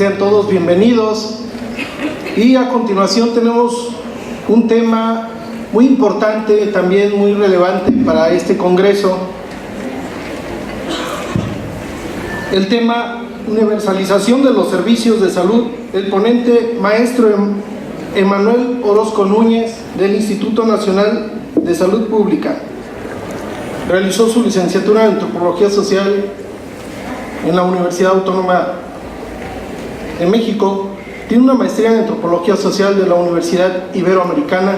Sean todos bienvenidos. Y a continuación tenemos un tema muy importante, también muy relevante para este congreso. El tema universalización de los servicios de salud. El ponente, maestro Emanuel Orozco Núñez, del Instituto Nacional de Salud Pública. Realizó su licenciatura en Antropología Social en la Universidad Autónoma de México. Tiene una maestría en Antropología Social de la Universidad Iberoamericana.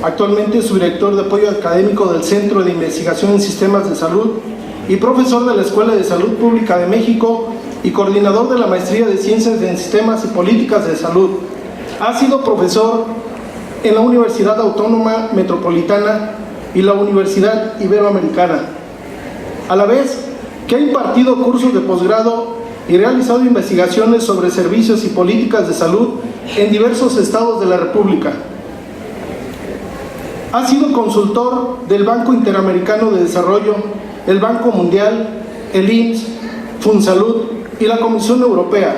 Actualmente es su director de apoyo académico del Centro de Investigación en Sistemas de Salud y profesor de la Escuela de Salud Pública de México y coordinador de la Maestría de Ciencias en Sistemas y Políticas de Salud. Ha sido profesor en la Universidad Autónoma Metropolitana y la Universidad Iberoamericana, a la vez que ha impartido cursos de posgrado y realizado investigaciones sobre servicios y políticas de salud en diversos estados de la República. Ha sido consultor del Banco Interamericano de Desarrollo, el Banco Mundial, el IMSS, Funsalud y la Comisión Europea.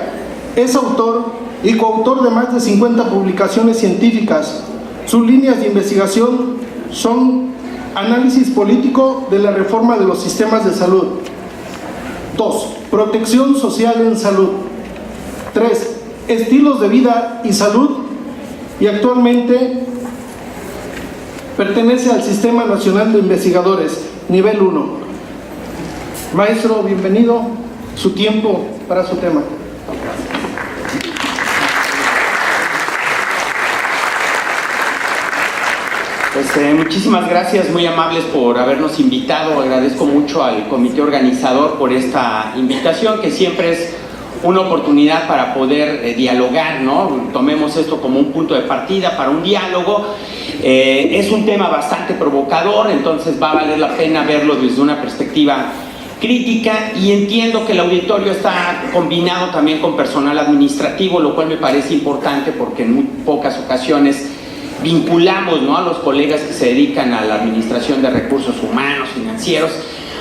Es autor y coautor de más de 50 publicaciones científicas. Sus líneas de investigación son análisis político de la reforma de los sistemas de salud. 2. Protección social en salud. 3. Estilos de vida y salud. Y actualmente pertenece al Sistema Nacional de Investigadores, nivel 1. Maestro, bienvenido. Su tiempo para su tema. Muchísimas gracias, muy amables por habernos invitado. Agradezco mucho al comité organizador por esta invitación, que siempre es una oportunidad para poder dialogar, ¿no? Tomemos esto como un punto de partida para un diálogo. Es un tema bastante provocador, entonces va a valer la pena verlo desde una perspectiva crítica, y entiendo que el auditorio está combinado también con personal administrativo, lo cual me parece importante porque en muy pocas ocasiones vinculamos, ¿no?, a los colegas que se dedican a la administración de recursos humanos, financieros,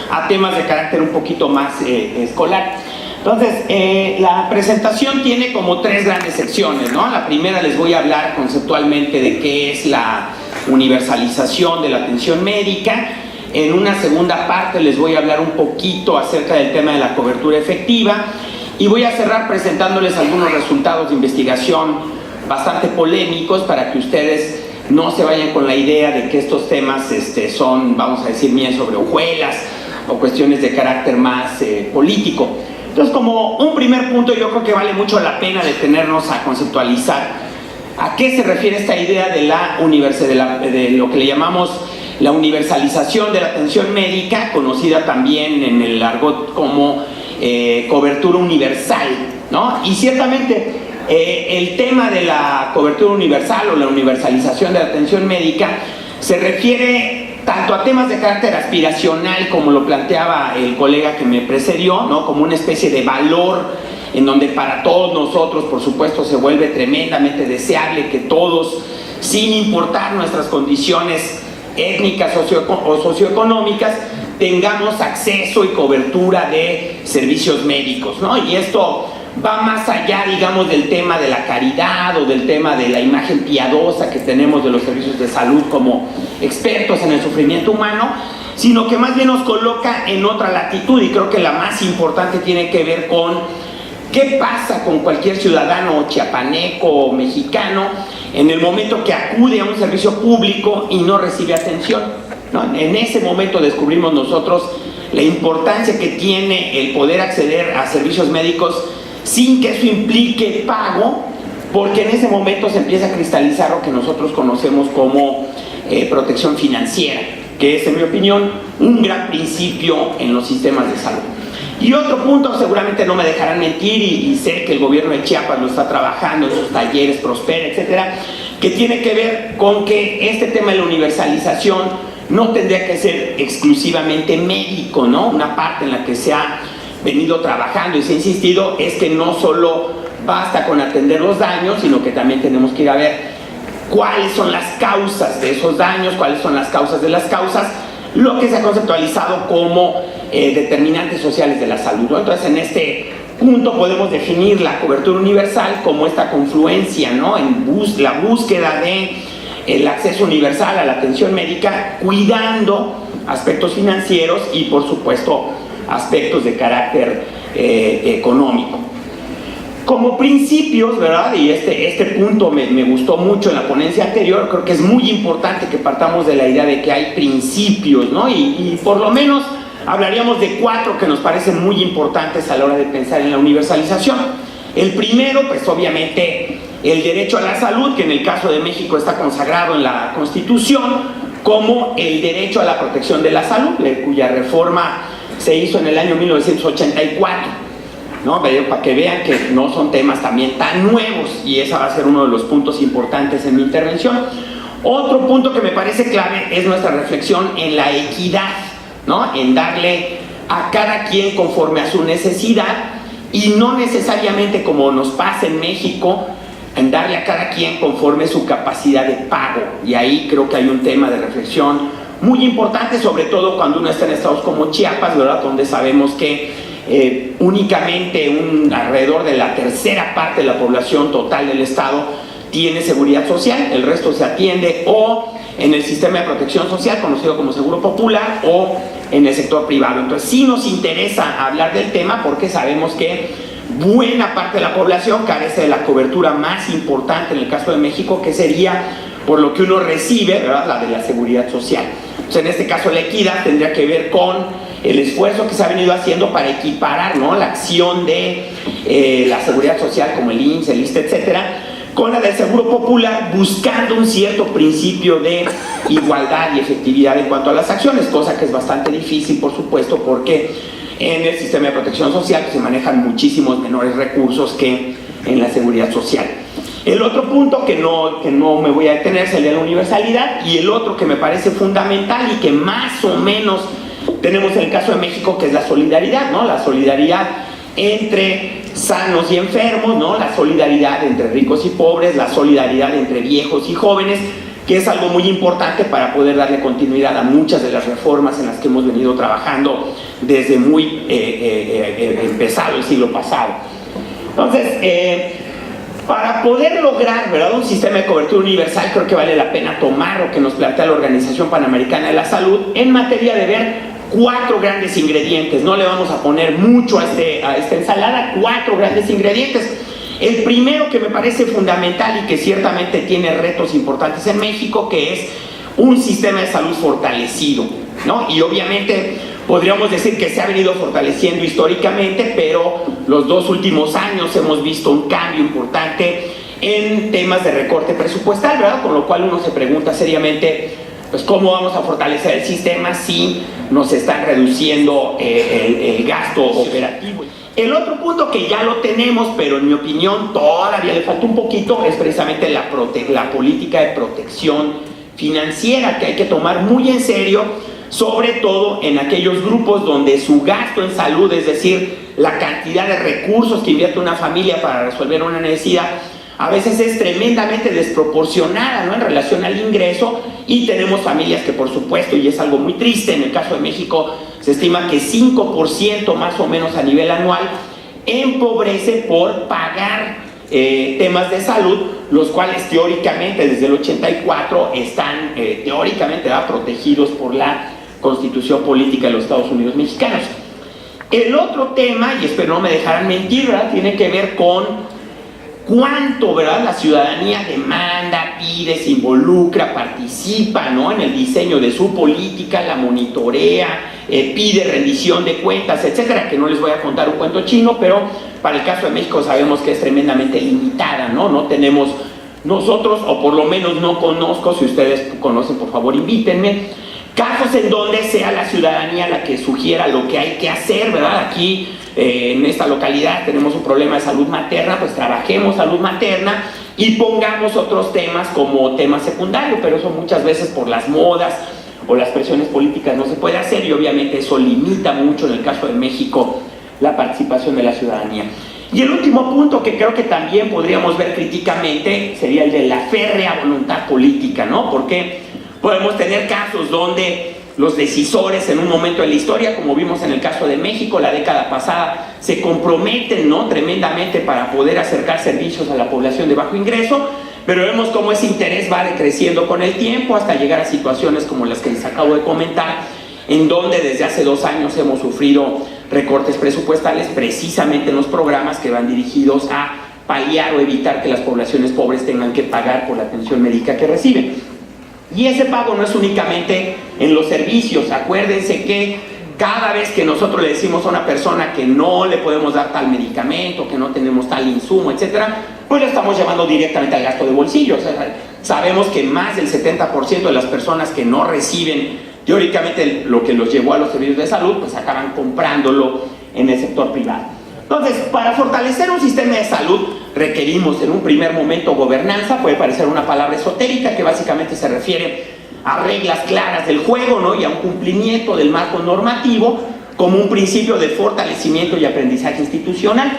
a temas de carácter un poquito más escolar. Entonces, la presentación tiene como 3 grandes secciones, ¿no? La primera les voy a hablar conceptualmente de qué es la universalización de la atención médica. En una segunda parte les voy a hablar un poquito acerca del tema de la cobertura efectiva, y voy a cerrar presentándoles algunos resultados de investigación bastante polémicos para que ustedes no se vayan con la idea de que estos temas son, vamos a decir, miel sobre hojuelas o cuestiones de carácter más político. Entonces, como un primer punto, yo creo que vale mucho la pena detenernos a conceptualizar a qué se refiere esta idea de lo que le llamamos la universalización de la atención médica, conocida también en el argot como cobertura universal, ¿no? Y ciertamente el tema de la cobertura universal o la universalización de la atención médica se refiere tanto a temas de carácter aspiracional, como lo planteaba el colega que me precedió, ¿no?, como una especie de valor en donde para todos nosotros, por supuesto, se vuelve tremendamente deseable que todos, sin importar nuestras condiciones étnicas o socioeconómicas, tengamos acceso y cobertura de servicios médicos, ¿no? Y esto va más allá, digamos, del tema de la caridad o del tema de la imagen piadosa que tenemos de los servicios de salud como expertos en el sufrimiento humano, sino que más bien nos coloca en otra latitud, y creo que la más importante tiene que ver con qué pasa con cualquier ciudadano chiapaneco o mexicano en el momento que acude a un servicio público y no recibe atención, ¿no? En ese momento descubrimos nosotros la importancia que tiene el poder acceder a servicios médicos sin que eso implique pago, porque en ese momento se empieza a cristalizar lo que nosotros conocemos como protección financiera, que es, en mi opinión, un gran principio en los sistemas de salud. Y otro punto, seguramente no me dejarán mentir, y sé que el gobierno de Chiapas lo está trabajando en sus talleres, Prospera, etcétera, que tiene que ver con que este tema de la universalización no tendría que ser exclusivamente médico, ¿no? Una parte en la que se ha venido trabajando y se ha insistido es que no solo basta con atender los daños, sino que también tenemos que ir a ver cuáles son las causas de esos daños, cuáles son las causas de las causas, lo que se ha conceptualizado como determinantes sociales de la salud, ¿no? Entonces, en este punto podemos definir la cobertura universal como esta confluencia, ¿no?, en la búsqueda de el acceso universal a la atención médica, cuidando aspectos financieros y, por supuesto, aspectos de carácter económico. Como principios, ¿verdad? Y este punto me gustó mucho en la ponencia anterior. Creo que es muy importante que partamos de la idea de que hay principios, ¿no? Y por lo menos hablaríamos de 4 que nos parecen muy importantes a la hora de pensar en la universalización. El primero, pues obviamente, el derecho a la salud, que en el caso de México está consagrado en la Constitución como el derecho a la protección de la salud, cuya reforma se hizo en el año 1984, ¿no? Para que vean que no son temas también tan nuevos, y ese va a ser uno de los puntos importantes en mi intervención. Otro punto que me parece clave es nuestra reflexión en la equidad, ¿no?, en darle a cada quien conforme a su necesidad, y no necesariamente, como nos pasa en México, en darle a cada quien conforme a su capacidad de pago. Y ahí creo que hay un tema de reflexión muy importante, sobre todo cuando uno está en estados como Chiapas, ¿verdad?, donde sabemos que únicamente alrededor de la tercera parte de la población total del estado tiene seguridad social, el resto se atiende o en el sistema de protección social conocido como Seguro Popular o en el sector privado. Entonces sí nos interesa hablar del tema porque sabemos que buena parte de la población carece de la cobertura más importante en el caso de México, que sería por lo que uno recibe, ¿verdad?, la de la seguridad social. Entonces, en este caso la equidad tendría que ver con el esfuerzo que se ha venido haciendo para equiparar, ¿no?, la acción de la seguridad social como el IMSS, el ISSSTE, etcétera, con la del Seguro Popular, buscando un cierto principio de igualdad y efectividad en cuanto a las acciones, cosa que es bastante difícil, por supuesto, porque en el sistema de protección social se manejan muchísimos menores recursos que en la seguridad social. El otro punto que no me voy a detener sería la universalidad, y el otro que me parece fundamental y que más o menos tenemos en el caso de México, que es la solidaridad, ¿no? La solidaridad entre sanos y enfermos, ¿no? La solidaridad entre ricos y pobres, la solidaridad entre viejos y jóvenes, que es algo muy importante para poder darle continuidad a muchas de las reformas en las que hemos venido trabajando desde muy empezado el siglo pasado. Entonces, para poder lograr, ¿verdad?, un sistema de cobertura universal, creo que vale la pena tomar lo que nos plantea la Organización Panamericana de la Salud en materia de ver 4 grandes ingredientes. No le vamos a poner mucho a esta ensalada, 4 grandes ingredientes. El primero, que me parece fundamental y que ciertamente tiene retos importantes en México, que es un sistema de salud fortalecido, ¿no? Y obviamente podríamos decir que se ha venido fortaleciendo históricamente, pero los 2 últimos años hemos visto un cambio importante en temas de recorte presupuestal, ¿verdad? Con lo cual uno se pregunta seriamente, pues, ¿cómo vamos a fortalecer el sistema si nos están reduciendo el gasto operativo? El otro punto que ya lo tenemos, pero en mi opinión todavía le falta un poquito, es precisamente la política de protección financiera, que hay que tomar muy en serio, sobre todo en aquellos grupos donde su gasto en salud, es decir, la cantidad de recursos que invierte una familia para resolver una necesidad, a veces es tremendamente desproporcionada, ¿no?, en relación al ingreso, y tenemos familias que, por supuesto, y es algo muy triste, en el caso de México se estima que 5% más o menos a nivel anual empobrece por pagar temas de salud, los cuales teóricamente desde el 84 están teóricamente protegidos por la Constitución Política de los Estados Unidos Mexicanos. El otro tema, y espero no me dejarán mentir, ¿verdad?, tiene que ver con cuánto, ¿verdad?, la ciudadanía demanda, pide, se involucra, participa, ¿no?, en el diseño de su política, la monitorea, pide rendición de cuentas, etcétera, que no les voy a contar un cuento chino, pero para el caso de México sabemos que es tremendamente limitada, ¿no? No tenemos nosotros, o por lo menos no conozco, si ustedes conocen, por favor invítenme, casos en donde sea la ciudadanía la que sugiera lo que hay que hacer, ¿verdad? Aquí en esta localidad tenemos un problema de salud materna, pues trabajemos salud materna y pongamos otros temas como tema secundario, pero eso muchas veces por las modas o las presiones políticas no se puede hacer, y obviamente eso limita mucho, en el caso de México, la participación de la ciudadanía. Y el último punto que creo que también podríamos ver críticamente sería el de la férrea voluntad política, ¿no? Porque podemos tener casos donde los decisores en un momento de la historia, como vimos en el caso de México la década pasada, se comprometen, ¿no?, tremendamente para poder acercar servicios a la población de bajo ingreso, pero vemos cómo ese interés va decreciendo con el tiempo hasta llegar a situaciones como las que les acabo de comentar, en donde desde hace 2 años hemos sufrido recortes presupuestales precisamente en los programas que van dirigidos a paliar o evitar que las poblaciones pobres tengan que pagar por la atención médica que reciben. Y ese pago no es únicamente en los servicios. Acuérdense que cada vez que nosotros le decimos a una persona que no le podemos dar tal medicamento, que no tenemos tal insumo, etcétera, pues lo estamos llevando directamente al gasto de bolsillo. O sea, sabemos que más del 70% de las personas que no reciben teóricamente lo que los llevó a los servicios de salud, pues acaban comprándolo en el sector privado. Entonces, para fortalecer un sistema de salud requerimos en un primer momento gobernanza. Puede parecer una palabra esotérica que básicamente se refiere a reglas claras del juego, ¿no?, y a un cumplimiento del marco normativo como un principio de fortalecimiento y aprendizaje institucional.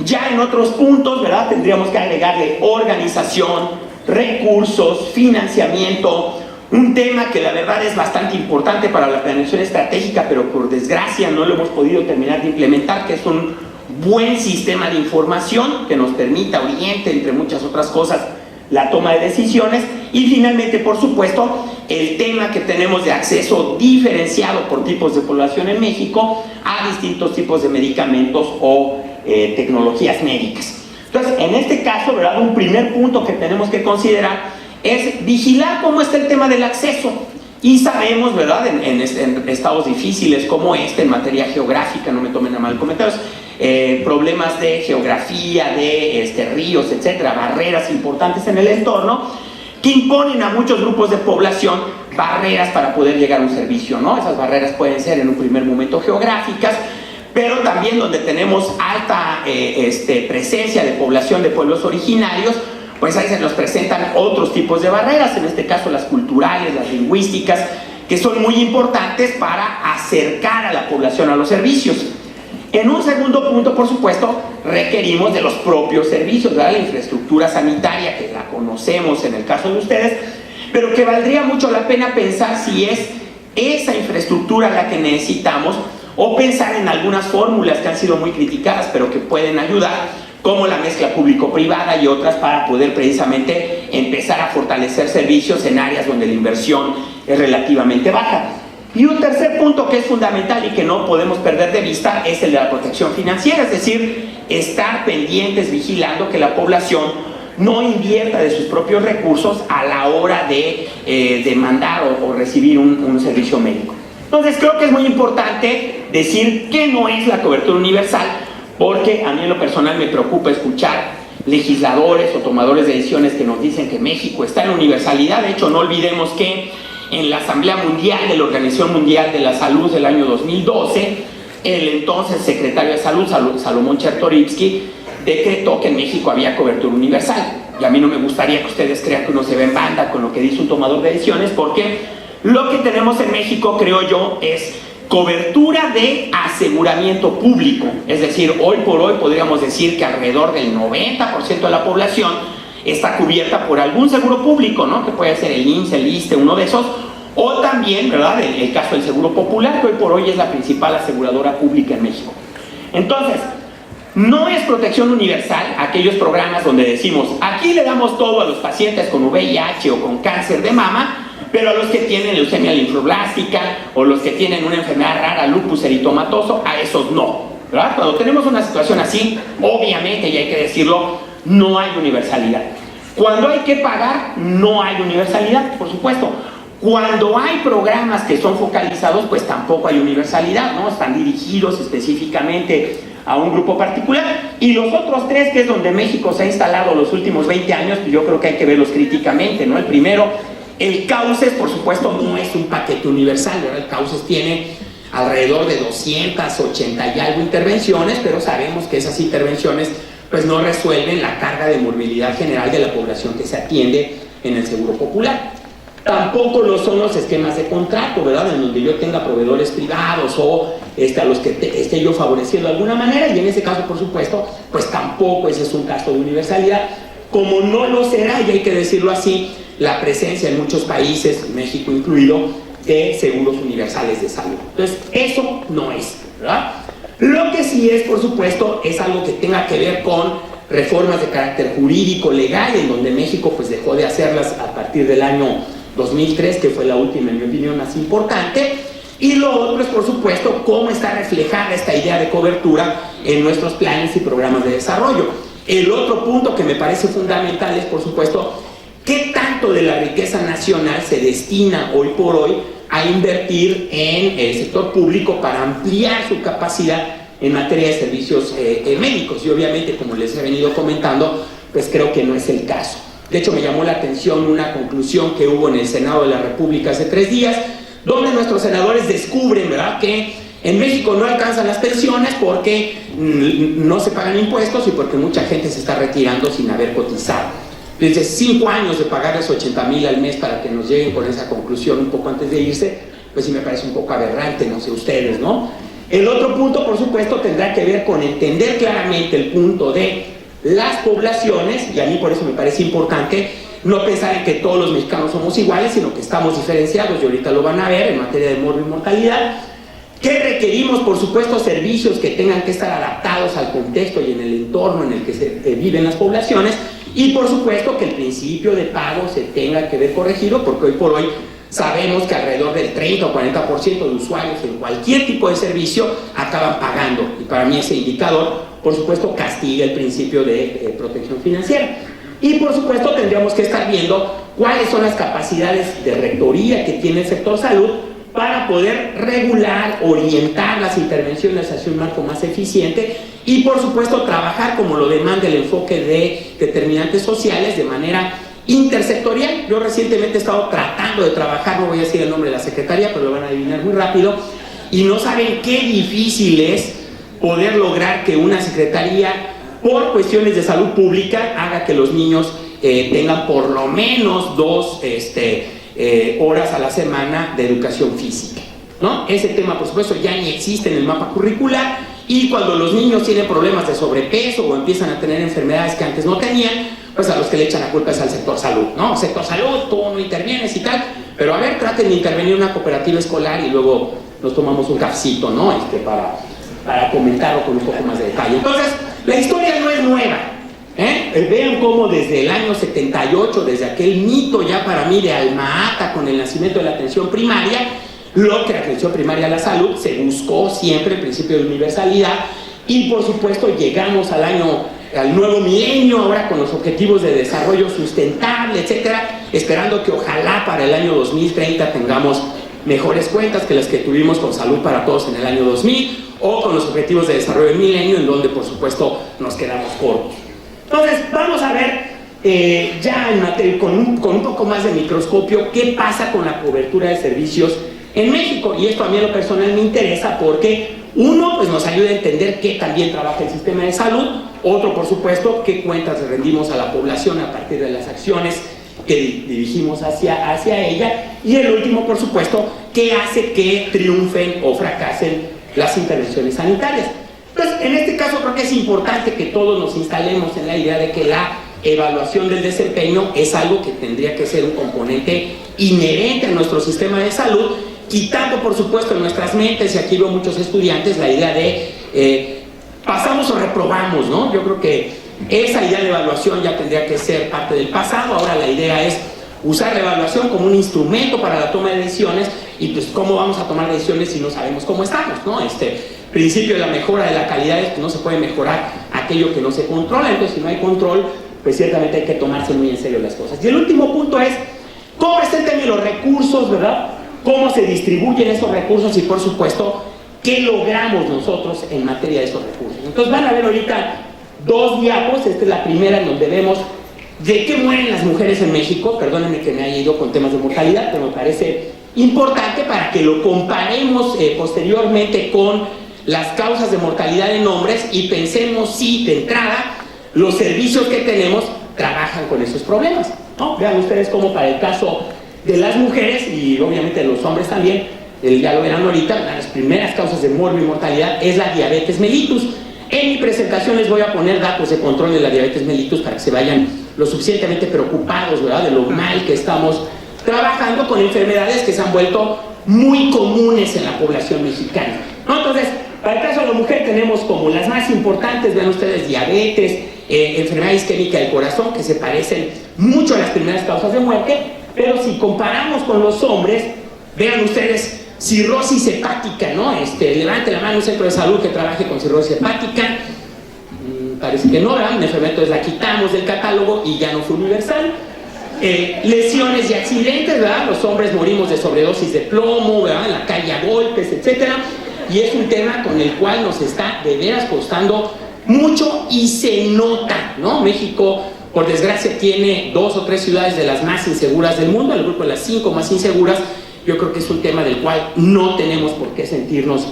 Ya en otros puntos, ¿verdad?, tendríamos que agregarle organización, recursos, financiamiento, un tema que la verdad es bastante importante para la planeación estratégica, pero por desgracia no lo hemos podido terminar de implementar, que es un buen sistema de información que nos permita, oriente, entre muchas otras cosas, la toma de decisiones. Y finalmente, por supuesto, el tema que tenemos de acceso diferenciado por tipos de población en México a distintos tipos de medicamentos o tecnologías médicas. Entonces, en este caso, ¿verdad?, un primer punto que tenemos que considerar es vigilar cómo está el tema del acceso. Y sabemos, ¿verdad?, en estados difíciles como en materia geográfica, no me tomen a mal comentarios, problemas de geografía, de ríos, etcétera, barreras importantes en el entorno que imponen a muchos grupos de población barreras para poder llegar a un servicio, ¿no? Esas barreras pueden ser en un primer momento geográficas, pero también donde tenemos alta presencia de población de pueblos originarios, pues ahí se nos presentan otros tipos de barreras, en este caso las culturales, las lingüísticas, que son muy importantes para acercar a la población a los servicios. En un segundo punto, por supuesto, requerimos de los propios servicios, ¿verdad?, la infraestructura sanitaria, que la conocemos en el caso de ustedes, pero que valdría mucho la pena pensar si es esa infraestructura la que necesitamos, o pensar en algunas fórmulas que han sido muy criticadas, pero que pueden ayudar, como la mezcla público-privada y otras, para poder precisamente empezar a fortalecer servicios en áreas donde la inversión es relativamente baja. Y un tercer punto que es fundamental y que no podemos perder de vista es el de la protección financiera, es decir, estar pendientes, vigilando que la población no invierta de sus propios recursos a la hora de demandar o recibir un servicio médico. Entonces creo que es muy importante decir qué no es la cobertura universal, porque a mí en lo personal me preocupa escuchar legisladores o tomadores de decisiones que nos dicen que México está en la universalidad. De hecho, no olvidemos que en la Asamblea Mundial de la Organización Mundial de la Salud del año 2012, el entonces secretario de Salud, Salomón Chertorivsky, decretó que en México había cobertura universal. Y a mí no me gustaría que ustedes crean que uno se ve en banda con lo que dice un tomador de decisiones, porque lo que tenemos en México, creo yo, es cobertura de aseguramiento público. Es decir, hoy por hoy podríamos decir que alrededor del 90% de la población está cubierta por algún seguro público, ¿no?, que puede ser el IMSS, el ISSSTE, uno de esos, o también, ¿verdad?, el caso del Seguro Popular, que hoy por hoy es la principal aseguradora pública en México. Entonces, no es protección universal aquellos programas donde decimos, aquí le damos todo a los pacientes con VIH o con cáncer de mama, pero a los que tienen leucemia linfoblástica o los que tienen una enfermedad rara, lupus eritomatoso, a esos no, ¿verdad? Cuando tenemos una situación así, obviamente, y hay que decirlo, no hay universalidad. Cuando hay que pagar, no hay universalidad, por supuesto. Cuando hay programas que son focalizados, pues tampoco hay universalidad, ¿no? Están dirigidos específicamente a un grupo particular. Y los otros tres, que es donde México se ha instalado los últimos 20 años, pues yo creo que hay que verlos críticamente, ¿no? El primero, el CAUSES, por supuesto, no es un paquete universal, ¿verdad? El CAUSES tiene alrededor de 280 y algo intervenciones, pero sabemos que esas intervenciones pues no resuelven la carga de morbilidad general de la población que se atiende en el Seguro Popular. Tampoco lo son los esquemas de contrato, ¿verdad?, en donde yo tenga proveedores privados o a los que esté yo favoreciendo de alguna manera, y en ese caso, por supuesto, pues tampoco ese es un caso de universalidad, como no lo será, y hay que decirlo así, la presencia en muchos países, México incluido, de seguros universales de salud. Entonces, eso no es, ¿verdad? Lo que sí es, por supuesto, es algo que tenga que ver con reformas de carácter jurídico, legal, en donde México pues dejó de hacerlas a partir del año 2003, que fue la última, en mi opinión, más importante. Y lo otro es, por supuesto, cómo está reflejada esta idea de cobertura en nuestros planes y programas de desarrollo. El otro punto que me parece fundamental es, por supuesto, qué tanto de la riqueza nacional se destina hoy por hoy a invertir en el sector público para ampliar su capacidad en materia de servicios médicos. Y obviamente, como les he venido comentando, pues creo que no es el caso. De hecho, me llamó la atención una conclusión que hubo en el Senado de la República hace 3 días, donde nuestros senadores descubren, ¿verdad?, que en México no alcanzan las pensiones porque no se pagan impuestos y porque mucha gente se está retirando sin haber cotizado. Desde 5 años de pagarles 80,000 al mes para que nos lleguen con esa conclusión un poco antes de irse, pues sí me parece un poco aberrante, no sé ustedes, ¿no? El otro punto, por supuesto, tendrá que ver con entender claramente el punto de las poblaciones, y a mí por eso me parece importante no pensar en que todos los mexicanos somos iguales, sino que estamos diferenciados, y ahorita lo van a ver en materia de morbo y mortalidad, que requerimos, por supuesto, servicios que tengan que estar adaptados al contexto y en el entorno en el que se viven las poblaciones, y por supuesto que el principio de pago se tenga que ver corregido, porque hoy por hoy sabemos que alrededor del 30 o 40% de usuarios en cualquier tipo de servicio acaban pagando, y para mí ese indicador, por supuesto, castiga el principio de protección financiera. Y por supuesto tendríamos que estar viendo cuáles son las capacidades de rectoría que tiene el sector salud para poder regular, orientar las intervenciones hacia un marco más eficiente y por supuesto trabajar como lo demanda el enfoque de determinantes sociales de manera intersectorial. Yo recientemente he estado tratando de trabajar, no voy a decir el nombre de la secretaría, pero lo van a adivinar muy rápido, y no saben qué difícil es poder lograr que una secretaría, por cuestiones de salud pública, haga que los niños tengan por lo menos 2 horas a la semana de educación física, ¿no? Ese tema, por supuesto, ya ni existe en el mapa curricular, y cuando los niños tienen problemas de sobrepeso o empiezan a tener enfermedades que antes no tenían, pues a los que le echan la culpa es al sector salud, ¿no? Sector salud, tú no intervienes y tal, pero a ver, traten de intervenir en una cooperativa escolar y luego nos tomamos un cafecito, ¿no? Para comentarlo con un poco más de detalle. Entonces, la historia no es nueva, vean cómo desde el año 78, desde aquel mito ya para mí de Alma Ata con el nacimiento de la atención primaria, lo que la atención primaria a la salud se buscó siempre el principio de universalidad, y por supuesto llegamos al nuevo milenio ahora con los objetivos de desarrollo sustentable, etcétera, esperando que ojalá para el año 2030 tengamos mejores cuentas que las que tuvimos con Salud para Todos en el año 2000 o con los objetivos de desarrollo del milenio, en donde por supuesto nos quedamos cortos. Entonces vamos a ver ya en materia, con un poco más de microscopio, qué pasa con la cobertura de servicios en México, y esto a mí en lo personal me interesa porque uno, pues nos ayuda a entender qué también trabaja el sistema de salud, otro, por supuesto, qué cuentas le rendimos a la población a partir de las acciones que dirigimos hacia ella, y el último, por supuesto, qué hace que triunfen o fracasen las intervenciones sanitarias. Entonces, en este caso creo que es importante que todos nos instalemos en la idea de que la evaluación del desempeño es algo que tendría que ser un componente inherente a nuestro sistema de salud, quitando por supuesto en nuestras mentes, y aquí veo muchos estudiantes, la idea de pasamos o reprobamos, ¿no? Yo creo que esa idea de evaluación ya tendría que ser parte del pasado. Ahora la idea es usar la evaluación como un instrumento para la toma de decisiones, y pues cómo vamos a tomar decisiones si no sabemos cómo estamos, ¿no? Principio de la mejora de la calidad es que no se puede mejorar aquello que no se controla. Entonces, si no hay control, pues ciertamente hay que tomarse muy en serio las cosas. Y el último punto es cómo está el tema de los recursos, ¿verdad? Cómo se distribuyen esos recursos y, por supuesto, qué logramos nosotros en materia de esos recursos. Entonces van a ver ahorita 2 diapos. Esta es la primera en donde vemos de qué mueren las mujeres en México. Perdónenme que me haya ido con temas de mortalidad, pero me parece importante para que lo comparemos posteriormente con las causas de mortalidad en hombres y pensemos si de entrada los servicios que tenemos trabajan con esos problemas, ¿no? Vean ustedes cómo para el caso de las mujeres y obviamente de los hombres también, ya lo verán ahorita, una de las primeras causas de morbo y mortalidad es la diabetes mellitus. En mi presentación les voy a poner datos de control de la diabetes mellitus para que se vayan lo suficientemente preocupados, ¿verdad?, de lo mal que estamos trabajando con enfermedades que se han vuelto muy comunes en la población mexicana, ¿no? Entonces, para el caso de la mujer tenemos como las más importantes, vean ustedes, diabetes, enfermedad isquémica del corazón, que se parecen mucho a las primeras causas de muerte, pero si comparamos con los hombres, vean ustedes, cirrosis hepática, ¿no? Levante la mano un centro de salud que trabaje con cirrosis hepática. Parece que no, ¿verdad? Una enfermedad, entonces la quitamos del catálogo y ya no fue universal. Lesiones y accidentes, ¿verdad? Los hombres morimos de sobredosis de plomo, ¿verdad? En la calle a golpes, etcétera. Y es un tema con el cual nos está de veras costando mucho y se nota, ¿no? México, por desgracia, tiene 2 o 3 ciudades de las más inseguras del mundo, el grupo de las 5 más inseguras. Yo creo que es un tema del cual no tenemos por qué sentirnos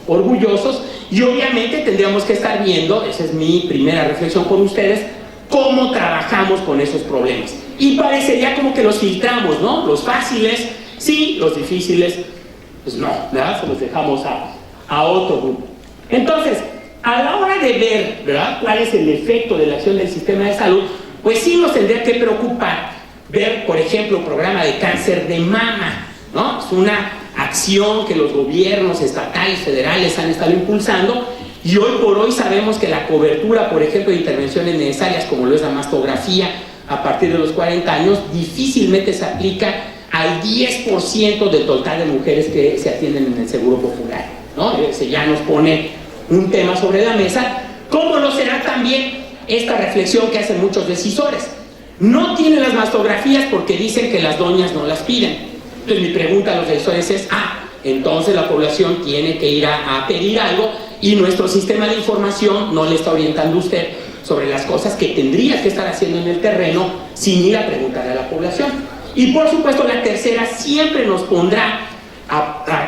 orgullosos, y obviamente tendríamos que estar viendo, esa es mi primera reflexión con ustedes, cómo trabajamos con esos problemas. Y parecería como que los filtramos, ¿no? Los fáciles, sí, los difíciles, pues no, ¿verdad? Se los dejamos a otro grupo. Entonces, a la hora de ver, ¿verdad?, cuál es el efecto de la acción del sistema de salud, pues sí nos tendría que preocupar ver, por ejemplo, programa de cáncer de mama, ¿no? Es una acción que los gobiernos estatales, federales han estado impulsando, y hoy por hoy sabemos que la cobertura, por ejemplo, de intervenciones necesarias como lo es la mastografía a partir de los 40 años, difícilmente se aplica al 10% del total de mujeres que se atienden en el Seguro Popular, ¿no? Ese ya nos pone un tema sobre la mesa, como lo será también esta reflexión que hacen muchos decisores. No tienen las mastografías porque dicen que las doñas no las piden. Entonces mi pregunta a los decisores es, entonces la población tiene que ir a pedir algo, y nuestro sistema de información no le está orientando a usted sobre las cosas que tendría que estar haciendo en el terreno sin ir a preguntarle a la población. Y por supuesto la tercera siempre nos pondrá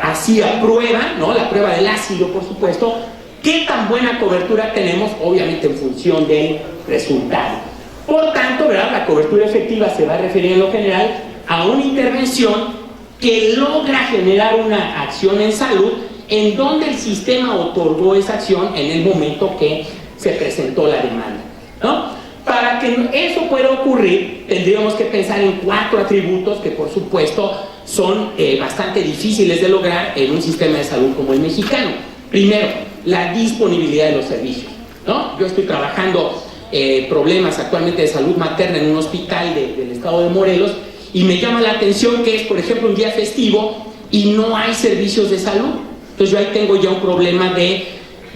así a prueba, ¿no? La prueba del ácido, por supuesto, qué tan buena cobertura tenemos, obviamente en función del resultado. Por tanto, ¿verdad?, la cobertura efectiva se va a referir en lo general a una intervención que logra generar una acción en salud en donde el sistema otorgó esa acción en el momento que se presentó la demanda, ¿no? Para que eso pueda ocurrir, tendríamos que pensar en 4 atributos que, por supuesto, son bastante difíciles de lograr en un sistema de salud como el mexicano. Primero, la disponibilidad de los servicios, ¿no? Yo estoy trabajando problemas actualmente de salud materna en un hospital del estado de Morelos, y me llama la atención que es, por ejemplo, un día festivo y no hay servicios de salud. Entonces yo ahí tengo ya un problema de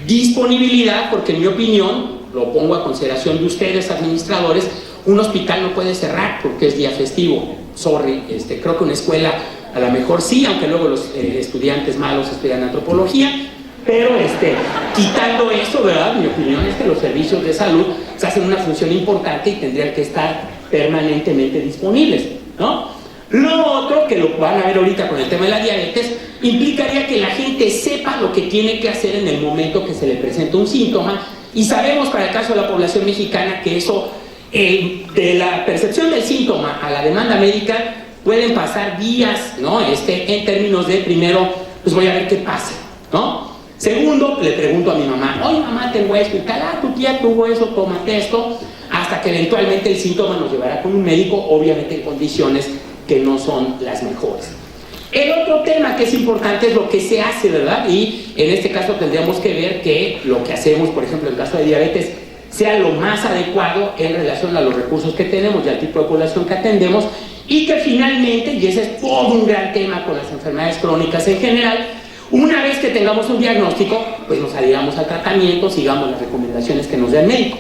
disponibilidad, porque en mi opinión, lo pongo a consideración de ustedes, administradores, un hospital no puede cerrar porque es día festivo. Sorry, creo que una escuela a lo mejor sí, aunque luego los estudiantes malos estudian antropología, pero quitando eso, ¿verdad?, mi opinión es que los servicios de salud se hacen una función importante y tendrían que estar permanentemente disponibles, ¿no? Lo otro, que lo van a ver ahorita con el tema de la diabetes, implicaría que la gente sepa lo que tiene que hacer en el momento que se le presenta un síntoma, y sabemos para el caso de la población mexicana que eso, de la percepción del síntoma a la demanda médica, pueden pasar días, ¿no? En términos de, primero, pues voy a ver qué pasa, ¿no? Segundo, le pregunto a mi mamá, oye mamá, tengo esto y tal, tu tía tuvo eso, tómate esto, hasta que eventualmente el síntoma nos llevará con un médico, obviamente en condiciones que no son las mejores. El otro tema que es importante es lo que se hace, ¿verdad? Y en este caso tendríamos que ver que lo que hacemos, por ejemplo, en el caso de diabetes, sea lo más adecuado en relación a los recursos que tenemos y al tipo de población que atendemos, y que finalmente, y ese es todo un gran tema con las enfermedades crónicas en general, una vez que tengamos un diagnóstico, pues nos adhiramos al tratamiento, sigamos las recomendaciones que nos dé el médico.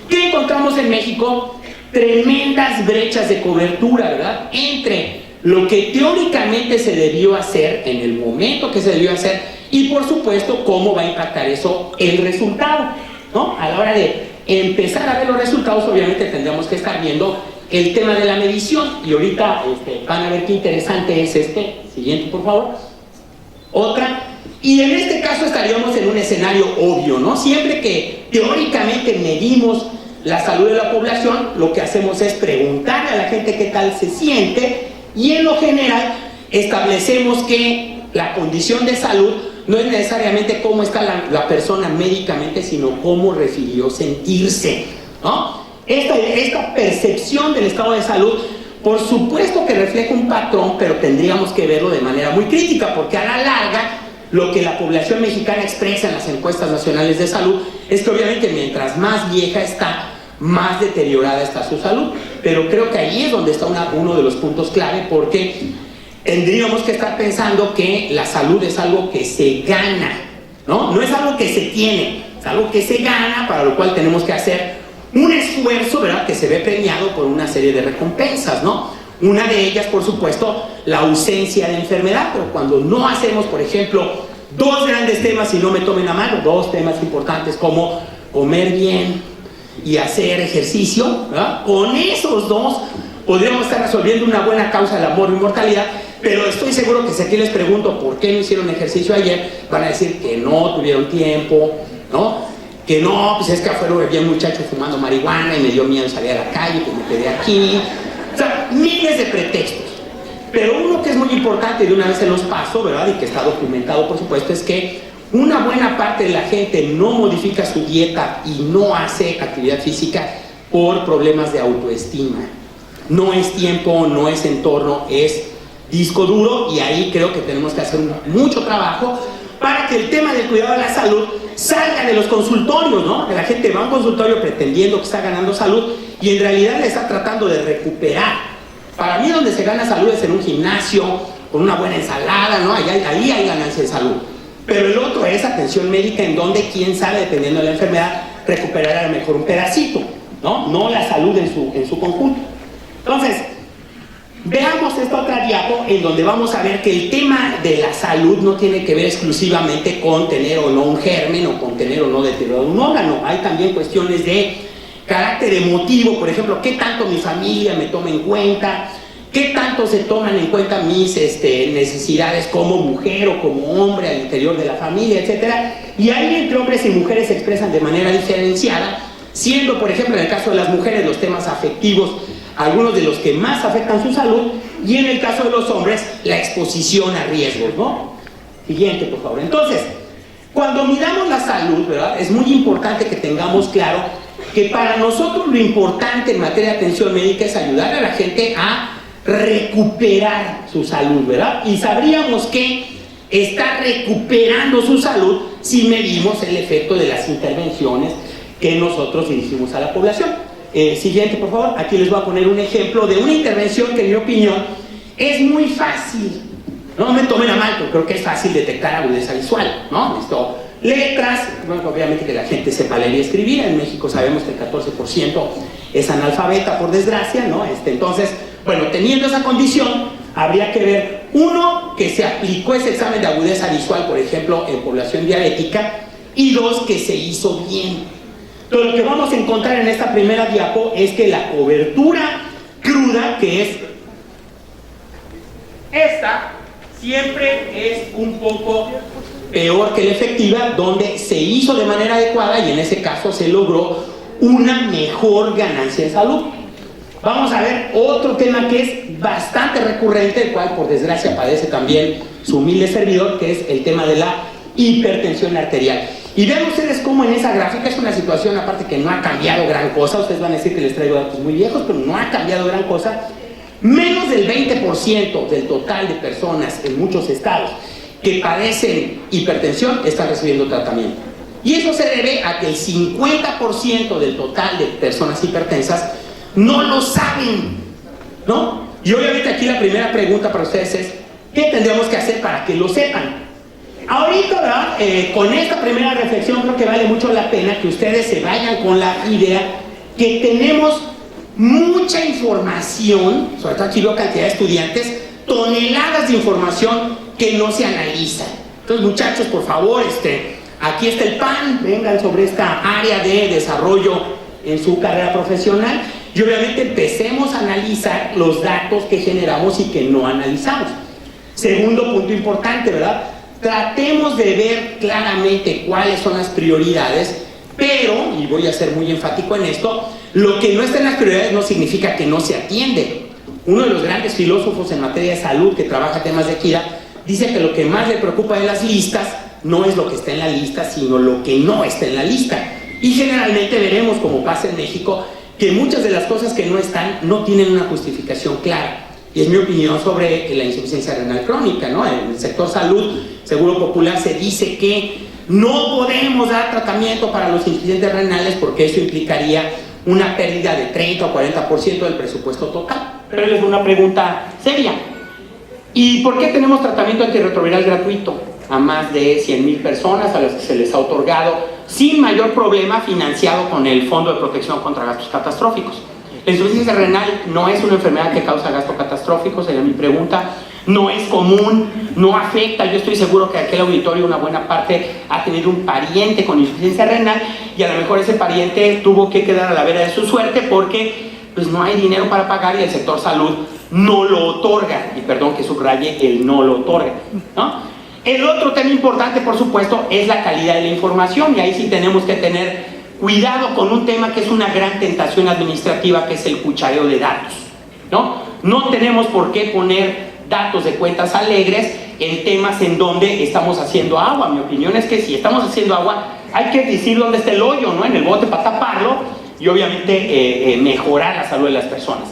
¿Qué encontramos en México? Tremendas brechas de cobertura, ¿verdad?, entre lo que teóricamente se debió hacer en el momento que se debió hacer y, por supuesto, cómo va a impactar eso el resultado, ¿no? A la hora de empezar a ver los resultados, obviamente tendremos que estar viendo el tema de la medición, y ahorita van a ver qué interesante es siguiente, por favor. Otra, y en este caso estaríamos en un escenario obvio, ¿no? Siempre que teóricamente medimos la salud de la población, lo que hacemos es preguntarle a la gente qué tal se siente, y en lo general establecemos que la condición de salud no es necesariamente cómo está la persona médicamente, sino cómo refirió sentirse, ¿no? Esta percepción del estado de salud por supuesto que refleja un patrón, pero tendríamos que verlo de manera muy crítica, porque a la larga lo que la población mexicana expresa en las encuestas nacionales de salud es que obviamente mientras más vieja está, más deteriorada está su salud. Pero creo que ahí es donde está uno de los puntos clave, porque tendríamos que estar pensando que la salud es algo que se gana, ¿no? No es algo que se tiene, es algo que se gana, para lo cual tenemos que hacer un esfuerzo, ¿verdad?, que se ve premiado por una serie de recompensas, ¿no? Una de ellas, por supuesto, la ausencia de enfermedad, pero cuando no hacemos, por ejemplo, dos grandes temas, y no me tomen a mano, dos temas importantes como comer bien y hacer ejercicio, ¿verdad? Con esos dos podríamos estar resolviendo una buena causa del amor y mortalidad, pero estoy seguro que si aquí les pregunto por qué no hicieron ejercicio ayer, van a decir que no tuvieron tiempo, ¿no? Que no, pues es que afuera había un muchacho fumando marihuana y me dio miedo salir a la calle, que me quedé aquí. O sea, miles de pretextos. Pero uno que es muy importante, y de una vez se los paso, ¿verdad?, y que está documentado, por supuesto, es que una buena parte de la gente no modifica su dieta y no hace actividad física por problemas de autoestima. No es tiempo, no es entorno, es disco duro, y ahí creo que tenemos que hacer mucho trabajo para que el tema del cuidado de la salud salga de los consultorios, ¿no? Que la gente va a un consultorio pretendiendo que está ganando salud y en realidad le está tratando de recuperar. Para mí donde se gana salud es en un gimnasio, con una buena ensalada, ¿no? Ahí hay ganancia de salud. Pero el otro es atención médica, en donde, quién sabe, dependiendo de la enfermedad, recuperar a lo mejor un pedacito, ¿no? No la salud en su conjunto. Entonces, veamos esta otra diapo en donde vamos a ver que el tema de la salud no tiene que ver exclusivamente con tener o no un germen o con tener o no deteriorado un órgano. Hay también cuestiones de carácter emotivo, por ejemplo, qué tanto mi familia me toma en cuenta, qué tanto se toman en cuenta mis necesidades como mujer o como hombre al interior de la familia, etcétera. Y ahí entre hombres y mujeres se expresan de manera diferenciada, siendo, por ejemplo, en el caso de las mujeres, los temas afectivos algunos de los que más afectan su salud, y en el caso de los hombres, la exposición a riesgos, ¿no? Siguiente, por favor. Entonces, cuando miramos la salud, ¿verdad?, es muy importante que tengamos claro que para nosotros lo importante en materia de atención médica es ayudar a la gente a recuperar su salud, ¿verdad? Y sabríamos que está recuperando su salud si medimos el efecto de las intervenciones que nosotros dirigimos a la población. Siguiente, por favor. Aquí les voy a poner un ejemplo de una intervención que, en mi opinión, es muy fácil. No me tomen a mal, pero creo que es fácil detectar agudeza visual, ¿no? Esto, letras, bueno, obviamente que la gente sepa leer y escribir. En México sabemos que el 14% es analfabeta, por desgracia, ¿no? Entonces, bueno, teniendo esa condición, habría que ver, uno, que se aplicó ese examen de agudeza visual, por ejemplo, en población diabética, y dos, que se hizo bien. Pero lo que vamos a encontrar en esta primera diapo es que la cobertura cruda, que es esta, siempre es un poco peor que la efectiva, donde se hizo de manera adecuada y en ese caso se logró una mejor ganancia en salud. Vamos a ver otro tema que es bastante recurrente, el cual por desgracia padece también su humilde servidor, que es el tema de la hipertensión arterial. Y vean ustedes cómo en esa gráfica es una situación, aparte que no ha cambiado gran cosa. Ustedes van a decir que les traigo datos muy viejos, pero no ha cambiado gran cosa. Menos del 20% del total de personas en muchos estados que padecen hipertensión están recibiendo tratamiento. Y eso se debe a que el 50% del total de personas hipertensas no lo saben, ¿no? Y obviamente aquí la primera pregunta para ustedes es, ¿qué tendríamos que hacer para que lo sepan? Ahorita, ¿verdad? Con esta primera reflexión creo que vale mucho la pena que ustedes se vayan con la idea que tenemos mucha información, sobre todo aquí veo cantidad de estudiantes, toneladas de información que no se analiza. Entonces, muchachos, por favor, aquí está el pan, vengan sobre esta área de desarrollo en su carrera profesional y obviamente empecemos a analizar los datos que generamos y que no analizamos. Segundo punto importante, ¿verdad? Tratemos de ver claramente cuáles son las prioridades, pero, y voy a ser muy enfático en esto, lo que no está en las prioridades no significa que no se atiende. Uno de los grandes filósofos en materia de salud que trabaja temas de equidad dice que lo que más le preocupa de las listas no es lo que está en la lista, sino lo que no está en la lista. Y generalmente veremos, como pasa en México, que muchas de las cosas que no están no tienen una justificación clara. Y es mi opinión sobre la insuficiencia renal crónica, ¿no? En el sector salud, Seguro Popular, se dice que no podemos dar tratamiento para los insuficientes renales porque eso implicaría una pérdida de 30 o 40% del presupuesto total. Pero les doy una pregunta seria. ¿Y por qué tenemos tratamiento antirretroviral gratuito a más de 100,000 personas a las que se les ha otorgado sin mayor problema, financiado con el Fondo de Protección contra Gastos Catastróficos? La insuficiencia renal no es una enfermedad que causa gasto catastrófico, sería mi pregunta. No es común, no afecta. Yo estoy seguro que aquel auditorio, una buena parte, ha tenido un pariente con insuficiencia renal y a lo mejor ese pariente tuvo que quedar a la vera de su suerte porque pues no hay dinero para pagar y el sector salud no lo otorga. Y perdón que subraye el no lo otorga, ¿no? El otro tema importante, por supuesto, es la calidad de la información, y ahí sí tenemos que tener cuidado con un tema que es una gran tentación administrativa, que es el cuchareo de datos, ¿no? No tenemos por qué poner datos de cuentas alegres en temas en donde estamos haciendo agua. Mi opinión es que si estamos haciendo agua, hay que decir dónde está el hoyo, ¿no? En el bote para taparlo y obviamente mejorar la salud de las personas.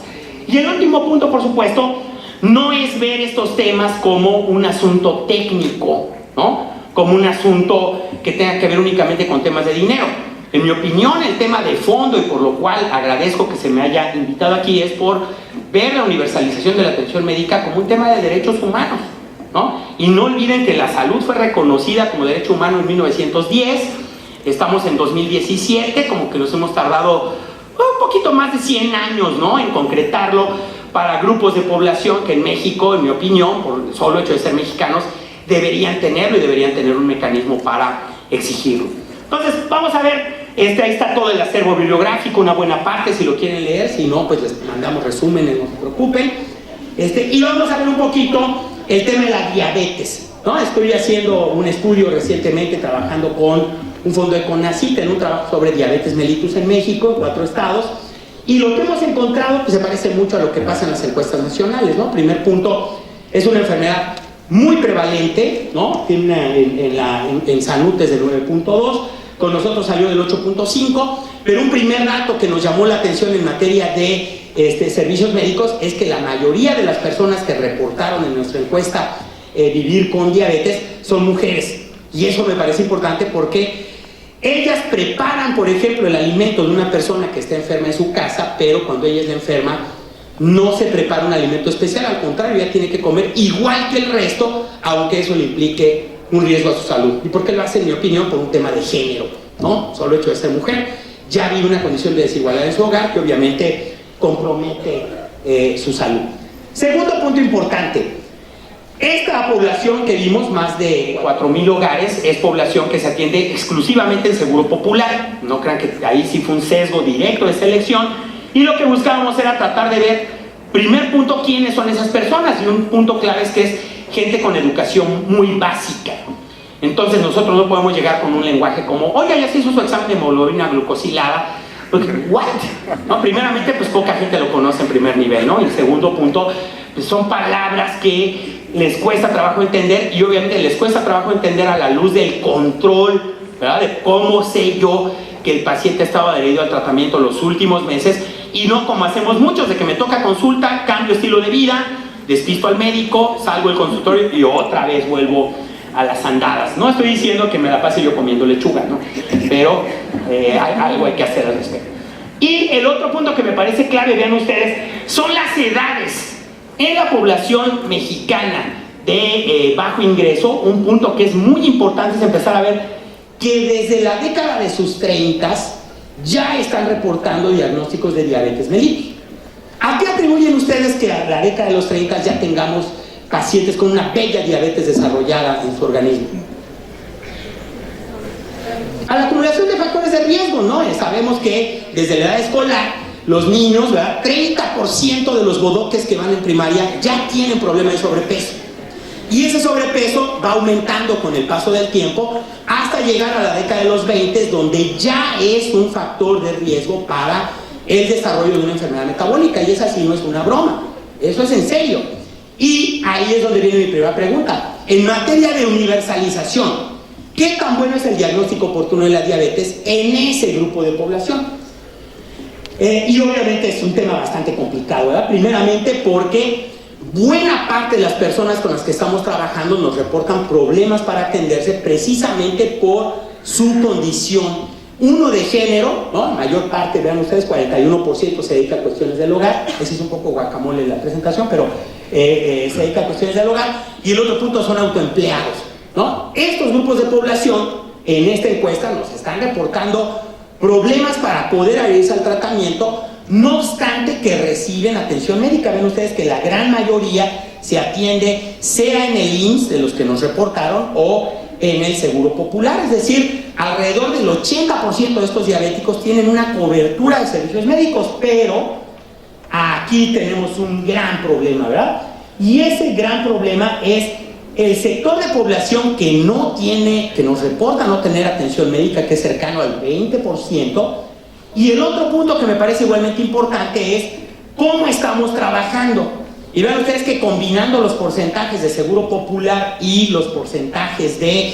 Y el último punto, por supuesto, no es ver estos temas como un asunto técnico, ¿no? Como un asunto que tenga que ver únicamente con temas de dinero. En mi opinión, el tema de fondo, y por lo cual agradezco que se me haya invitado aquí, es por ver la universalización de la atención médica como un tema de derechos humanos, ¿no? Y no olviden que la salud fue reconocida como derecho humano en 1910, estamos en 2017, como que nos hemos tardado un poquito más de 100 años, ¿no?, en concretarlo para grupos de población que en México, en mi opinión, por el solo hecho de ser mexicanos, deberían tenerlo y deberían tener un mecanismo para exigirlo. Entonces, vamos a ver, ahí está todo el acervo bibliográfico, una buena parte, si lo quieren leer, si no, pues les mandamos resúmenes, no se preocupen. Y vamos a ver un poquito el tema de la diabetes, ¿no? Estoy haciendo un estudio recientemente, trabajando con un fondo de CONACYT, en un trabajo sobre diabetes mellitus en México, en 4 estados, y lo que hemos encontrado pues se parece mucho a lo que pasa en las encuestas nacionales, ¿no? Primer punto, es una enfermedad muy prevalente, ¿no? Tiene en Sanutes del 9.2, con nosotros salió del 8.5, pero un primer dato que nos llamó la atención en materia de servicios médicos es que la mayoría de las personas que reportaron en nuestra encuesta vivir con diabetes son mujeres, y eso me parece importante porque ellas preparan, por ejemplo, el alimento de una persona que está enferma en su casa, pero cuando ella está enferma no se prepara un alimento especial, al contrario, ella tiene que comer igual que el resto, aunque eso le implique un riesgo a su salud. ¿Y por qué lo hace? En mi opinión, por un tema de género, ¿no? Solo hecho de ser mujer, ya vive una condición de desigualdad en su hogar que obviamente compromete su salud. Segundo punto importante, esta población que vimos, más de 4,000 hogares, es población que se atiende exclusivamente en Seguro Popular. No crean que ahí sí fue un sesgo directo de selección, y lo que buscábamos era tratar de ver, primer punto, quiénes son esas personas, y un punto clave es que es gente con educación muy básica. Entonces nosotros no podemos llegar con un lenguaje como, oiga, ya se hizo su examen de hemoglobina glucosilada, porque, ¿what? ¿No? Primeramente, pues poca gente lo conoce en primer nivel, ¿no? Y el segundo punto, pues son palabras que les cuesta trabajo entender, y obviamente les cuesta trabajo entender a la luz del control, ¿verdad? De cómo sé yo que el paciente estaba adherido al tratamiento los últimos meses, y no como hacemos muchos, de que me toca consulta, cambio estilo de vida, despisto al médico, salgo del consultorio y otra vez vuelvo a las andadas. No estoy diciendo que me la pase yo comiendo lechuga, ¿no? Pero algo hay que hacer al respecto. Y el otro punto que me parece clave, vean ustedes, son las edades. En la población mexicana de bajo ingreso, un punto que es muy importante es empezar a ver que desde la década de sus 30s ya están reportando diagnósticos de diabetes mellitus. ¿A qué atribuyen ustedes que a la década de los 30 ya tengamos pacientes con una bella diabetes desarrollada en su organismo? A la acumulación de factores de riesgo, ¿no? Sabemos que desde la edad escolar, los niños, ¿verdad?, 30% de los bodoques que van en primaria ya tienen problemas de sobrepeso. Y ese sobrepeso va aumentando con el paso del tiempo hasta llegar a la década de los 20, donde ya es un factor de riesgo para el desarrollo de una enfermedad metabólica, y esa sí no es una broma, eso es en serio. Y ahí es donde viene mi primera pregunta. En materia de universalización, ¿qué tan bueno es el diagnóstico oportuno de la diabetes en ese grupo de población? Y obviamente es un tema bastante complicado, ¿verdad? Primeramente porque buena parte de las personas con las que estamos trabajando nos reportan problemas para atenderse precisamente por su condición. Uno de género, ¿no? La mayor parte, vean ustedes, 41% se dedica a cuestiones del hogar. Ese es un poco guacamole en la presentación, pero se dedica a cuestiones del hogar. Y el otro punto son autoempleados, ¿no? Estos grupos de población en esta encuesta nos están reportando problemas para poder adherirse al tratamiento, no obstante que reciben atención médica. Ven ustedes que la gran mayoría se atiende sea en el IMSS, de los que nos reportaron, o en el Seguro Popular. Es decir, alrededor del 80% de estos diabéticos tienen una cobertura de servicios médicos, pero aquí tenemos un gran problema, ¿verdad? Y ese gran problema es el sector de población que no tiene, que nos reporta no tener atención médica, que es cercano al 20%. Y el otro punto que me parece igualmente importante es cómo estamos trabajando. Y vean ustedes que combinando los porcentajes de Seguro Popular y los porcentajes de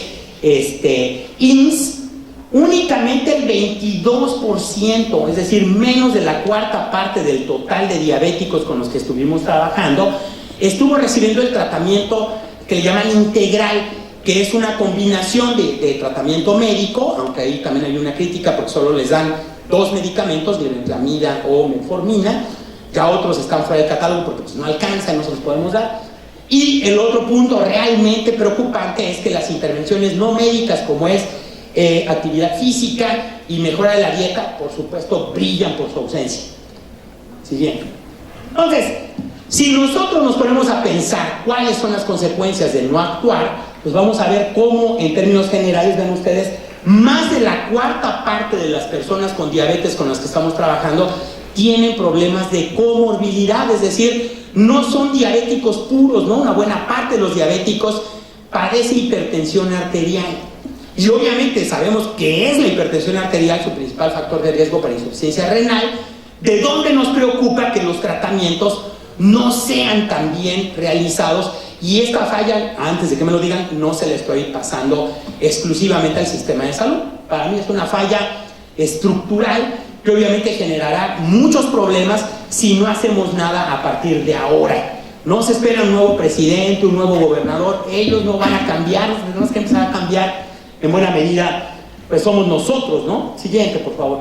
IMSS, únicamente el 22%, es decir, menos de la cuarta parte del total de diabéticos con los que estuvimos trabajando, estuvo recibiendo el tratamiento que le llaman integral, que es una combinación de tratamiento médico, aunque ahí también hay una crítica porque solo les dan 2 medicamentos, glibenclamida o metformina. Ya otros están fuera del catálogo porque pues, no alcanzan, no se los podemos dar. Y el otro punto realmente preocupante es que las intervenciones no médicas, como es actividad física y mejora de la dieta, por supuesto, brillan por su ausencia. Siguiente. Entonces, si nosotros nos ponemos a pensar cuáles son las consecuencias de no actuar, pues vamos a ver cómo, en términos generales, ven ustedes, más de la cuarta parte de las personas con diabetes con las que estamos trabajando tienen problemas de comorbilidad, es decir, no son diabéticos puros, ¿no? Una buena parte de los diabéticos padece hipertensión arterial. Y obviamente sabemos que es la hipertensión arterial su principal factor de riesgo para insuficiencia renal, de donde nos preocupa que los tratamientos no sean tan bien realizados. Y esta falla, antes de que me lo digan, no se la estoy pasando exclusivamente al sistema de salud. Para mí es una falla estructural que obviamente generará muchos problemas si no hacemos nada a partir de ahora. No se espera un nuevo presidente, un nuevo gobernador, ellos no van a cambiar, los que tenemos que empezar a cambiar en buena medida, pues somos nosotros, ¿no? Siguiente, por favor.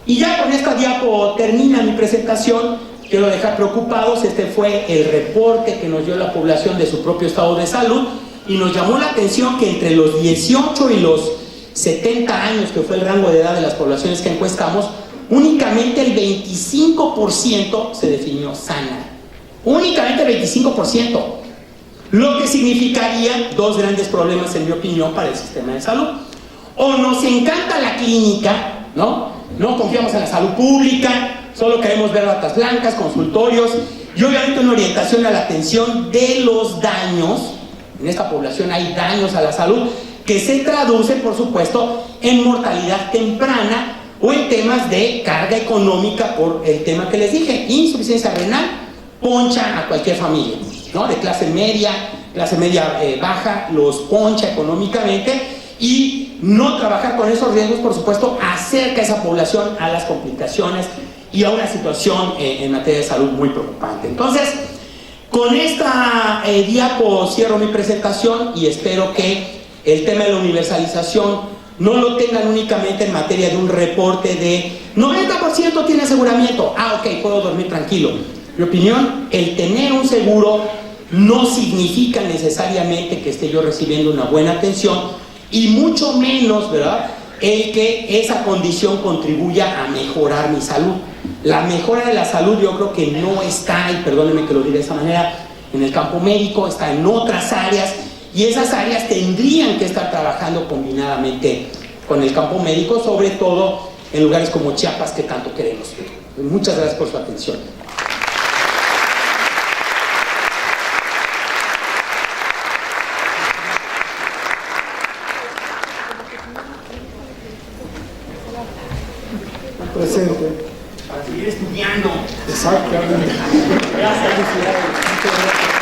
Y ya con esta diapo termina mi presentación. Quiero dejar preocupados, este fue el reporte que nos dio la población de su propio estado de salud y nos llamó la atención que entre los 18 y los 70 años, que fue el rango de edad de las poblaciones que encuestamos, únicamente el 25% se definió sana. Únicamente el 25%. Lo que significaría 2 grandes problemas, en mi opinión, para el sistema de salud. O nos encanta la clínica, ¿no? No confiamos en la salud pública, solo queremos ver batas blancas, consultorios y obviamente una orientación a la atención de los daños. En esta población hay daños a la salud que se traducen, por supuesto, en mortalidad temprana o en temas de carga económica por el tema que les dije, insuficiencia renal, poncha a cualquier familia, ¿no? De clase media baja, los poncha económicamente. Y no trabajar con esos riesgos, por supuesto, acerca a esa población a las complicaciones y a una situación en materia de salud muy preocupante. Entonces, con esta diapo cierro mi presentación y espero que el tema de la universalización no lo tengan únicamente en materia de un reporte de 90% tiene aseguramiento. Ok, puedo dormir tranquilo. Mi opinión, el tener un seguro no significa necesariamente que esté yo recibiendo una buena atención, y mucho menos, ¿verdad?, el que esa condición contribuya a mejorar mi salud. La mejora de la salud yo creo que no está, y perdónenme que lo diga de esa manera, en el campo médico, está en otras áreas, y esas áreas tendrían que estar trabajando combinadamente con el campo médico, sobre todo en lugares como Chiapas que tanto queremos. Muchas gracias por su atención. Presente. Para seguir estudiando. Exactamente. Gracias.